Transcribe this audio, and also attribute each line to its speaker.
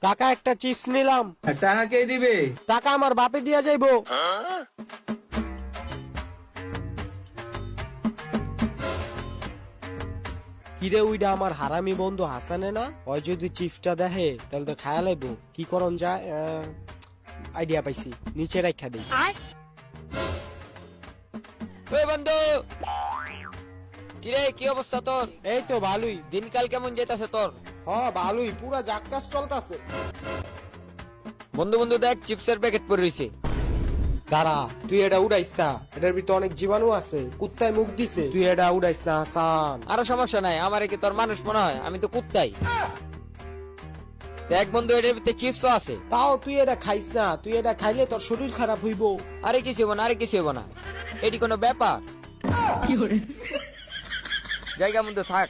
Speaker 1: কাকা একটা চিপস নিলাম।
Speaker 2: আর টাকা কে দিবে?
Speaker 1: টাকা আমার বাপে দিয়া যাইবো। কিরে উইডা আমার হারামি বন্ধু হাসানে না? ওই যদি চিপসটা দেখে তাহলে তো খায়া লাইবো। কি করন যায়? আইডিয়া পাইছি, নিচে রাখা দেই।
Speaker 3: ওই বন্ধু, কিরে কি অবস্থা তোর?
Speaker 1: এই তো ভালোই।
Speaker 3: দিনকাল কেমন যেতেছে তোর?
Speaker 1: ভালোই, পুরা জাক্কাস চলতেছে।
Speaker 3: বন্ধু বন্ধু দেখ, চিপসের প্যাকেট পড়ে রয়েছে।
Speaker 1: দাঁড়া, তুই এটা উড়াইস না, এটার ভিতরে অনেক জীবাণু আছে, কুত্তায় মুখ দিছে, তুই এটা উড়াইস না হাসান।
Speaker 3: আরো সমস্যা নাই, আমার কি তোর মানুষ মনে হয়? আমি তো কুত্তাই। দেখ বন্ধু, এটার ভিতরে চিপসও আছে।
Speaker 1: তাও তুই এটা খাইস না, তুই এটা খাইলে তোর শরীর খারাপ হইব।
Speaker 3: আরে কিছু হবো না, আরে কিছু হবো না, এটি কোনো ব্যাপার? জায়গা বন্ধু থাক।